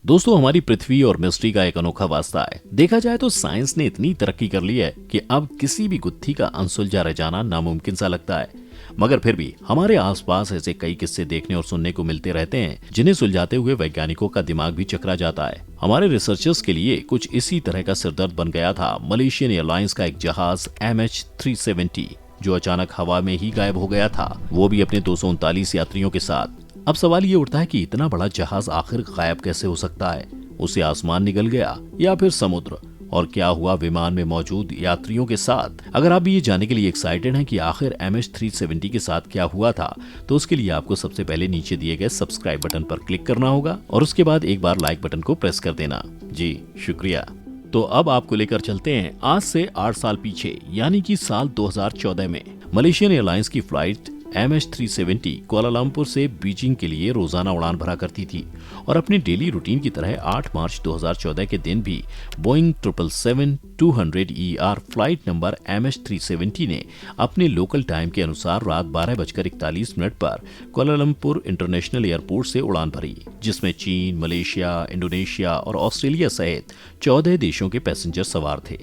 दोस्तों, हमारी पृथ्वी और मिस्ट्री का एक अनोखा वास्ता है। देखा जाए तो साइंस ने इतनी तरक्की कर ली है कि अब किसी भी गुत्थी का अनसुलझा रह जाना नामुमकिन सा लगता है। मगर फिर भी हमारे आसपास ऐसे कई किस्से देखने और सुनने को मिलते रहते हैं जिन्हें सुलझाते हुए वैज्ञानिकों का दिमाग भी चकरा जाता है। हमारे रिसर्चर्स के लिए कुछ इसी तरह का सिरदर्द बन गया था मलेशियन एयरलाइंस का एक जहाज MH370, जो अचानक हवा में ही गायब हो गया था, वो भी अपने 239 यात्रियों के साथ। अब सवाल ये उठता है कि इतना बड़ा जहाज आखिर गायब कैसे हो सकता है? उसे आसमान निगल गया या फिर समुद्र? और क्या हुआ विमान में मौजूद यात्रियों के साथ? अगर आप भी ये जानने के लिए एक्साइटेड हैं कि आखिर MH370 के साथ क्या हुआ था, तो उसके लिए आपको सबसे पहले नीचे दिए गए सब्सक्राइब बटन पर क्लिक करना होगा और उसके बाद एक बार लाइक बटन को प्रेस कर देना। जी शुक्रिया। तो अब आपको लेकर चलते हैं आज से 8 साल पीछे, यानी कि साल 2014 में। मलेशियन एयरलाइंस की फ्लाइट MH370 कुआलालंपुर से बीजिंग के लिए रोजाना उड़ान भरा करती थी और अपने डेली रूटीन की तरह 8 मार्च 2014 के दिन भी Boeing 777-200ER flight number MH370 ने अपने लोकल टाइम के अनुसार रात 12:41 पर कुआलालंपुर इंटरनेशनल एयरपोर्ट से उड़ान भरी, जिसमें चीन, मलेशिया, इंडोनेशिया और ऑस्ट्रेलिया सहित 14 देशों के पैसेंजर सवार थे।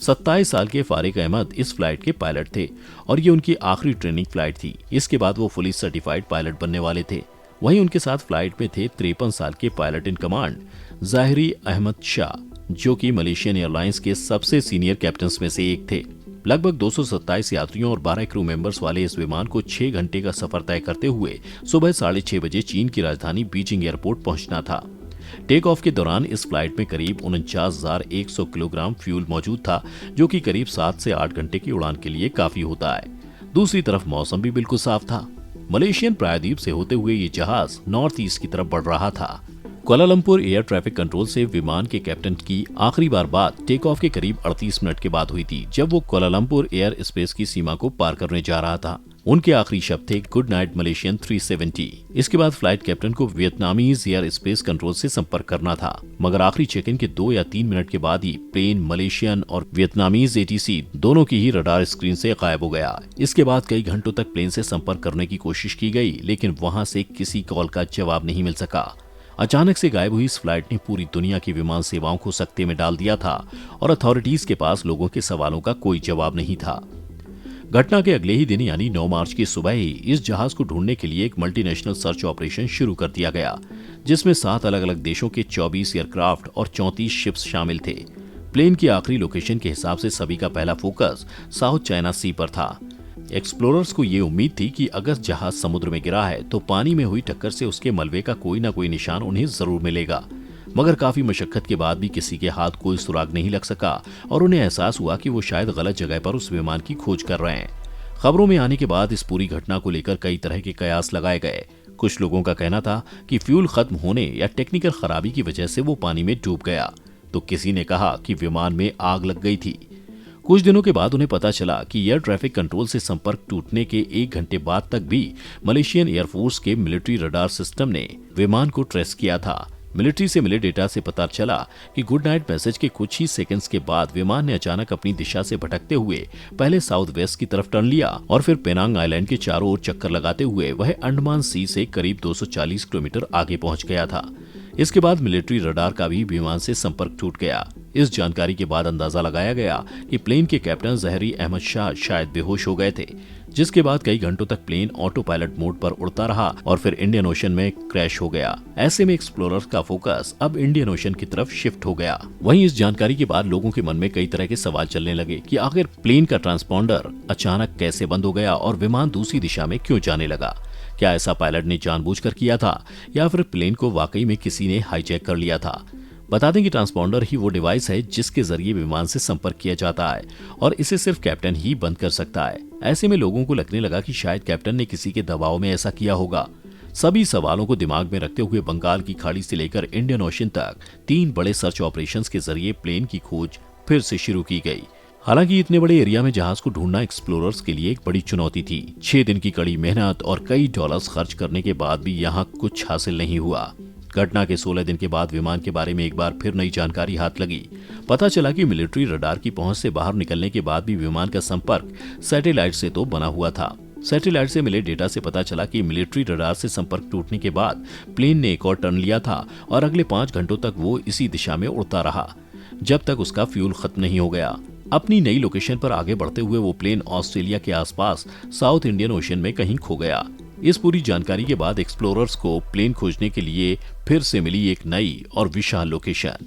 27 साल के फारिक अहमद इस फ्लाइट के पायलट थे और ये उनकी आखिरी ट्रेनिंग फ्लाइट थी। इसके बाद वो फुली सर्टिफाइड पायलट बनने वाले थे। वहीं उनके साथ फ्लाइट में थे 53 साल के pilot in command Zaharie Ahmad Shah, जो कि मलेशियन एयरलाइंस के सबसे सीनियर कैप्टन्स में से एक थे। लगभग 227 यात्रियों और 12 क्रू मेंबर्स वाले इस विमान को 6 घंटे का सफर तय करते हुए सुबह 6:30 बजे चीन की राजधानी बीजिंग एयरपोर्ट पहुंचना था। टेक ऑफ के दौरान इस फ्लाइट में करीब 49,100 किलोग्राम फ्यूल मौजूद था, जो कि करीब 7 से 8 घंटे की उड़ान के लिए काफी होता है। दूसरी तरफ मौसम भी बिल्कुल साफ था। मलेशियन प्रायद्वीप से होते हुए ये जहाज नॉर्थ ईस्ट की तरफ बढ़ रहा था। कुआलालंपुर एयर ट्रैफिक कंट्रोल से विमान के कैप्टन की आखिरी बात टेक ऑफ के करीब 38 मिनट के बाद हुई थी, जब वो कुआलालंपुर एयर स्पेस की सीमा को पार करने जा रहा था। उनके आखिरी शब्द थे गुड नाइट मलेशियन 370। इसके बाद फ्लाइट कैप्टन को वियतनामीज एयर स्पेस कंट्रोल से संपर्क करना था, मगर आखिरी चेक इन के 2 या 3 मिनट के बाद ही प्लेन मलेशियन और वियतनामीज ATC दोनों की ही रडार स्क्रीन से गायब हो गया। इसके बाद कई घंटों तक प्लेन से संपर्क करने की कोशिश की गई, लेकिन वहां से किसी कॉल का जवाब नहीं मिल सका। अचानक से गायब हुई इस फ्लाइट ने पूरी दुनिया की विमान सेवाओं को सकते में डाल दिया था और अथॉरिटीज के पास लोगों के सवालों का कोई जवाब नहीं था। घटना के अगले ही दिन यानी 9 मार्च की सुबह ही इस जहाज को ढूंढने के लिए एक मल्टीनेशनल सर्च ऑपरेशन शुरू कर दिया गया, जिसमें 7 अलग अलग देशों के 24 एयरक्राफ्ट और 34 शिप्स शामिल थे। प्लेन की आखिरी लोकेशन के हिसाब से सभी का पहला फोकस साउथ चाइना सी पर था। एक्सप्लोरर्स को ये उम्मीद थी कि अगर जहाज समुद्र में गिरा है तो पानी में हुई टक्कर से उसके मलबे का कोई ना कोई निशान उन्हें जरूर मिलेगा। मगर काफी मशक्कत के बाद भी किसी के हाथ कोई सुराग नहीं लग सका और उन्हें एहसास हुआ कि वो शायद गलत जगह पर उस विमान की खोज कर रहे हैं। खबरों में आने के बाद इस पूरी घटना को लेकर कई तरह के कयास लगाए गए। कुछ लोगों का कहना था कि फ्यूल खत्म होने या टेक्निकल खराबी की वजह से वो पानी में डूब गया, तो किसी ने कहा कि विमान में आग लग गई थी। कुछ दिनों के बाद उन्हें पता चला कि एयर ट्रैफिक कंट्रोल से संपर्क टूटने के 1 घंटे बाद तक भी मलेशियन एयरफोर्स के मिलिट्री रडार सिस्टम ने विमान को ट्रेस किया था। मिलिट्री से मिले डेटा से पता चला कि गुड नाइट मैसेज के कुछ ही सेकंड्स के बाद विमान ने अचानक अपनी दिशा से भटकते हुए पहले साउथ वेस्ट की तरफ टर्न लिया और फिर पेनांग आइलैंड के चारों ओर चक्कर लगाते हुए वह अंडमान सी से करीब 240 किलोमीटर आगे पहुंच गया था। इसके बाद मिलिट्री रडार का भी विमान से संपर्क टूट गया। इस जानकारी के बाद अंदाजा लगाया गया कि प्लेन के कैप्टन जहरी अहमद शाह शायद बेहोश हो गए थे, जिसके बाद कई घंटों तक प्लेन ऑटो पायलट मोड पर उड़ता रहा और फिर इंडियन ओशन में क्रैश हो गया। ऐसे में एक्सप्लोरर्स का फोकस अब इंडियन ओशन की तरफ शिफ्ट हो गया। वहीं इस जानकारी के बाद लोगों के मन में कई तरह के सवाल चलने लगे कि आखिर प्लेन का ट्रांसपॉन्डर अचानक कैसे बंद हो गया और विमान दूसरी दिशा में क्यों जाने लगा। क्या ऐसा पायलट ने जानबूझकर किया था या फिर प्लेन को वाकई में किसी ने हाईजैक कर लिया था। बता दें कि ट्रांसपॉन्डर ही वो डिवाइस है जिसके जरिए विमान से संपर्क किया जाता है और इसे सिर्फ कैप्टन ही बंद कर सकता है। ऐसे में लोगों को लगने लगा कि शायद कैप्टन ने किसी के दबाव में ऐसा किया होगा। सभी सवालों को दिमाग में रखते हुए बंगाल की खाड़ी से लेकर इंडियन ओशन तक 3 बड़े सर्च ऑपरेशंस के जरिए प्लेन की खोज फिर से शुरू की गई। हालांकि इतने बड़े एरिया में जहाज को ढूंढना एक्सप्लोरर्स के लिए एक बड़ी चुनौती थी। 6 दिन की कड़ी मेहनत और कई डॉलर्स खर्च करने के बाद भी यहाँ कुछ हासिल नहीं हुआ। घटना के 16 दिन के बाद विमान के बारे में एक बार फिर नई जानकारी हाथ लगी। पता चला कि मिलिट्री रडार की पहुंच से बाहर निकलने के बाद भी विमान का संपर्क सैटेलाइट से तो बना हुआ था। सैटेलाइट से मिले डेटा से पता चला कि मिलिट्री रडार से संपर्क टूटने के बाद प्लेन ने एक और टर्न लिया था और अगले 5 घंटों तक वो इसी दिशा में उड़ता रहा जब तक उसका फ्यूल खत्म नहीं हो गया। अपनी नई लोकेशन पर आगे बढ़ते हुए वो प्लेन ऑस्ट्रेलिया के आसपास साउथ इंडियन ओशन में कहीं खो गया। इस पूरी जानकारी के बाद एक्सप्लोरर्स को प्लेन खोजने के लिए फिर से मिली एक नई और विशाल लोकेशन,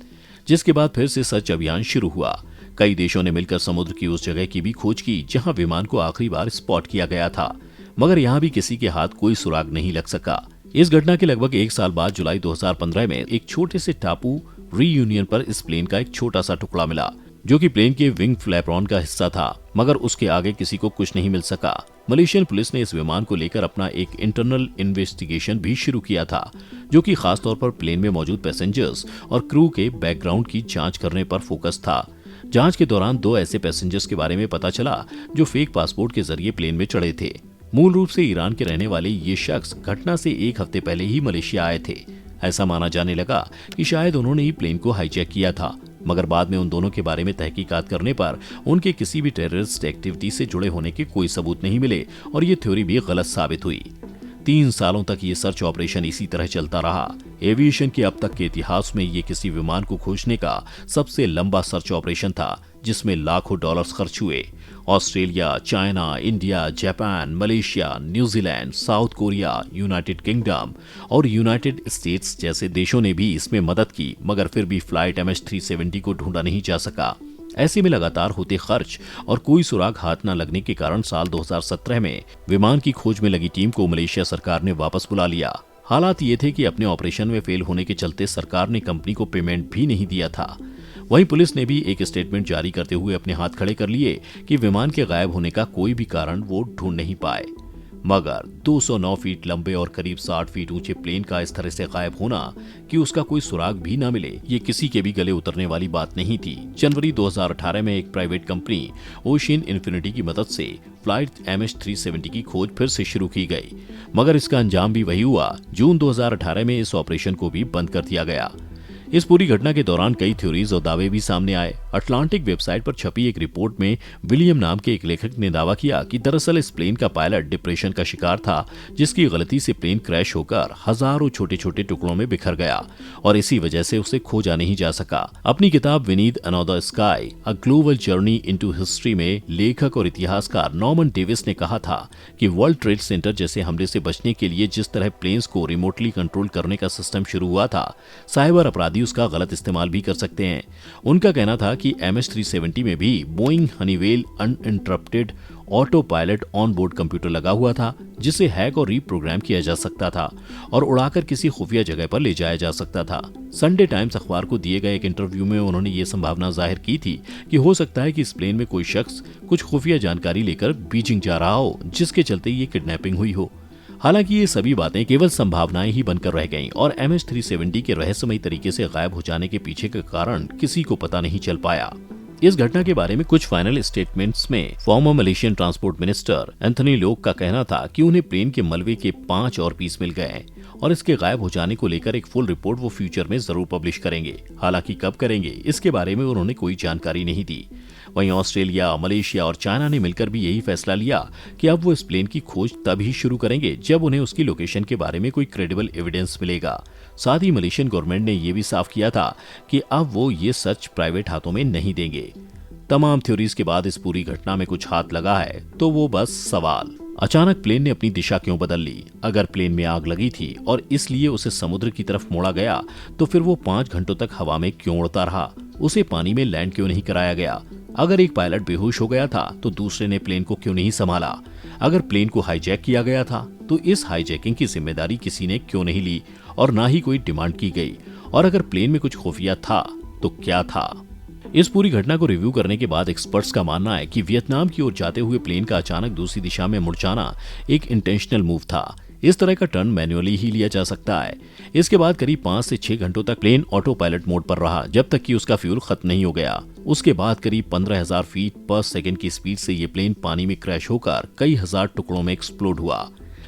जिसके बाद फिर से सर्च अभियान शुरू हुआ। कई देशों ने मिलकर समुद्र की उस जगह की भी खोज की जहां विमान को आखिरी बार स्पॉट किया गया था, मगर यहां भी किसी के हाथ कोई सुराग नहीं लग सका। इस घटना के लगभग 1 साल बाद जुलाई 2015 में एक छोटे से टापू रीयूनियन पर इस प्लेन का एक छोटा सा टुकड़ा मिला जो कि प्लेन के विंग फ्लैपरॉन का हिस्सा था, मगर उसके आगे किसी को कुछ नहीं मिल सका। मलेशियन पुलिस ने इस विमान को लेकर अपना एक इंटरनल इन्वेस्टिगेशन भी शुरू किया था, जो कि खासतौर पर प्लेन में मौजूद पैसेंजर्स और क्रू के बैकग्राउंड की जांच करने पर फोकस था। जांच के दौरान 2 ऐसे पैसेंजर्स के बारे में पता चला जो फेक पासपोर्ट के जरिए प्लेन में चढ़े थे। मूल रूप से ईरान के रहने वाले ये शख्स घटना से 1 हफ्ते पहले ही मलेशिया आए थे। ऐसा माना जाने लगा कि शायद उन्होंने ही प्लेन को हाईजैक किया था, मगर बाद में उन दोनों के बारे में तहकीकात करने पर उनके किसी भी टेररिस्ट एक्टिविटी से जुड़े होने के कोई सबूत नहीं मिले और ये थ्योरी भी गलत साबित हुई। 3 सालों तक ये सर्च ऑपरेशन इसी तरह चलता रहा। एविएशन के अब तक के इतिहास में ये किसी विमान को खोजने का सबसे लंबा सर्च ऑपरेशन था, जिसमें लाखों डॉलर्स खर्च हुए। Australia, China, India, Japan, Malaysia, New Zealand, south Korea, United kingdom और यूनाइटेड स्टेट्स जैसे देशों ने भी इसमें मदद की, मगर फिर भी फ्लाइट MH370 को ढूंढा नहीं जा सका। ऐसे में लगातार होते खर्च और कोई सुराग हाथ न लगने के कारण साल 2017 में विमान की खोज में लगी टीम को मलेशिया सरकार ने वापस बुला लिया। हालात ये थे कि अपने ऑपरेशन में फेल होने के चलते सरकार ने कंपनी को पेमेंट भी नहीं दिया था। वहीं पुलिस ने भी एक स्टेटमेंट जारी करते हुए अपने हाथ खड़े कर लिए कि विमान के गायब होने का कोई भी कारण वो ढूंढ नहीं पाए। मगर 209 फीट लंबे और करीब 60 फीट ऊंचे प्लेन का इस तरह से गायब होना कि उसका कोई सुराग भी ना मिले, ये किसी के भी गले उतरने वाली बात नहीं थी। जनवरी 2018 में एक प्राइवेट कंपनी ओशियन इन्फिनिटी की मदद से फ्लाइट MH370 की खोज फिर से शुरू की गई, मगर इसका अंजाम भी वही हुआ। जून 2018 में इस ऑपरेशन को भी बंद कर दिया गया। इस पूरी घटना के दौरान कई थ्योरीज और दावे भी सामने आए। अटलांटिक वेबसाइट पर छपी एक रिपोर्ट में विलियम नाम के एक लेखक ने दावा किया कि दरअसल इस प्लेन का पायलट डिप्रेशन का शिकार था, जिसकी गलती से प्लेन क्रैश होकर हजारों छोटे छोटे टुकड़ों में बिखर गया और इसी वजह से उसे खोजा नहीं जा सका। अपनी किताब Vineeth another sky a global journey into history में लेखक और इतिहासकार नॉर्मन डेविस ने कहा था कि वर्ल्ड ट्रेड सेंटर जैसे हमले से बचने के लिए जिस तरह प्लेन्स को रिमोटली कंट्रोल करने का सिस्टम शुरू हुआ था, साइबर अपराधी उसका गलत इस्तेमाल भी कर सकते हैं। उनका कहना था कि MH370 में भी Boeing Honeywell uninterrupted auto pilot on board computer लगा हुआ था, जिसे हैक और रीप्रोग्राम किया जा सकता था और उड़ाकर किसी खुफिया जगह पर ले जाया जा सकता था। संडे टाइम्स अखबार को दिए गए एक इंटरव्यू में उन्होंने ये संभावना जाहिर की थी कि हो सकता है कि इस प्लेन में कोई शख्स कुछ खुफिया जानकारी लेकर बीजिंग जा रहा हो, जिसके चलते ये किडनैपिंग हुई हो। हालांकि ये सभी बातें केवल संभावनाएं ही बनकर रह गईं और MH370 के रहस्यमयी तरीके से गायब हो जाने के पीछे का कारण किसी को पता नहीं चल पाया। इस घटना के बारे में कुछ फाइनल स्टेटमेंट्स में farmer Malaysian transport minister Anthony लोक का कहना था कि उन्हें प्लेन के मलबे के 5 और पीस मिल गए और इसके गायब हो जाने को लेकर एक फुल रिपोर्ट वो फ्यूचर में जरूर पब्लिश करेंगे। हालांकि कब करेंगे इसके बारे में उन्होंने कोई जानकारी नहीं दी। वहीं ऑस्ट्रेलिया, मलेशिया और चाइना ने मिलकर भी यही फैसला लिया कि अब वो इस प्लेन की खोज तभी शुरू करेंगे जब उन्हें उसकी लोकेशन के बारे में कोई क्रेडिबल एविडेंस मिलेगा। साथ ही मलेशियन गवर्नमेंट ने यह भी साफ किया था कि अब वो ये सच प्राइवेट हाथों में नहीं देंगे। तमाम थ्योरीज के बाद इस पूरी घटना में कुछ हाथ लगा है तो वो बस सवाल, अचानक प्लेन ने अपनी दिशा क्यों बदल ली? अगर प्लेन में आग लगी थी और इसलिए उसे समुद्र की तरफ मोड़ा गया तो फिर वो 5 घंटों तक हवा में क्यों उड़ता रहा? उसे पानी में लैंड क्यों नहीं कराया गया? अगर एक पायलट बेहोश हो गया था तो दूसरे ने प्लेन को क्यों नहीं संभाला? अगर प्लेन को हाईजैक किया गया था तो इस हाईजैकिंग की जिम्मेदारी किसी ने क्यों नहीं ली और ना ही कोई डिमांड की गई? और अगर प्लेन में कुछ खुफिया था तो क्या था? इस पूरी घटना को रिव्यू करने के बाद एक्सपर्ट्स का मानना है कि वियतनाम की ओर जाते हुए प्लेन का अचानक दूसरी दिशा में मुड़ जाना एक इंटेंशनल मूव था। इस तरह का टर्न मैन्युअली ही लिया जा सकता है। इसके बाद करीब 5 से 6 घंटों तक प्लेन ऑटो पायलट मोड पर रहा जब तक कि उसका फ्यूल खत्म नहीं हो गया। उसके बाद करीब 15,000 फीट पर सेकंड की स्पीड से ये प्लेन पानी में क्रैश होकर कई हजार टुकड़ों में एक्सप्लोड हुआ,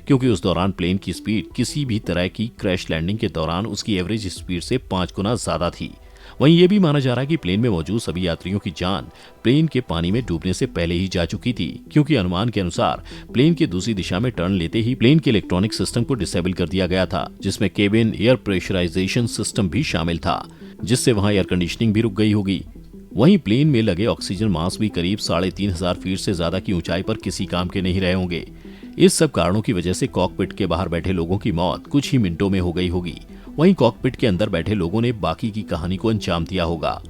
क्योंकि उस दौरान प्लेन की स्पीड किसी भी तरह की क्रैश लैंडिंग के दौरान उसकी एवरेज स्पीड से 5 गुना ज्यादा थी। वहीं ये भी माना जा रहा है कि प्लेन में मौजूद सभी यात्रियों की जान प्लेन के पानी में डूबने से पहले ही जा चुकी थी, क्योंकि अनुमान के अनुसार प्लेन के दूसरी दिशा में टर्न लेते ही प्लेन के इलेक्ट्रॉनिक सिस्टम को डिसेबल कर दिया गया था, जिसमें केबिन एयर प्रेशराइजेशन सिस्टम भी शामिल था, जिससे वहां एयर कंडीशनिंग भी रुक गई होगी। वहीं प्लेन में लगे ऑक्सीजन मास्क भी करीब 3,500 फीट से ज्यादा की ऊंचाई पर किसी काम के नहीं रहे होंगे। इस सब कारणों की वजह से कॉकपिट के बाहर बैठे लोगों की मौत कुछ ही मिनटों में हो गई होगी। वहीं कॉकपिट के अंदर बैठे लोगों ने बाकी की कहानी को अंजाम दिया होगा।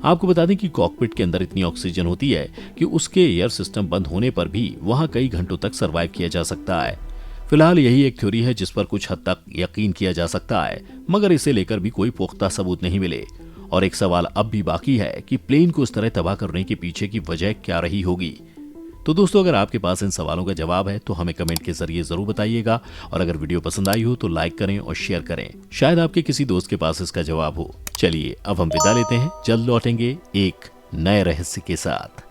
आपको बता दें कि कॉकपिट के अंदर इतनी ऑक्सीजन होती है कि उसके एयर सिस्टम बंद होने पर भी वहां कई घंटों तक सर्वाइव किया जा सकता है। फिलहाल यही एक थ्योरी है जिस पर कुछ हद तक यकीन किया जा सकता है, मगर इसे लेकर भी कोई पुख्ता सबूत नहीं मिले। और एक सवाल अब भी बाकी है कि प्लेन को इस तरह तबाह करने के पीछे की वजह क्या रही होगी। तो दोस्तों, अगर आपके पास इन सवालों का जवाब है तो हमें कमेंट के जरिए जरूर बताइएगा, और अगर वीडियो पसंद आई हो तो लाइक करें और शेयर करें, शायद आपके किसी दोस्त के पास इसका जवाब हो। चलिए अब हम विदा लेते हैं, जल्द लौटेंगे एक नए रहस्य के साथ।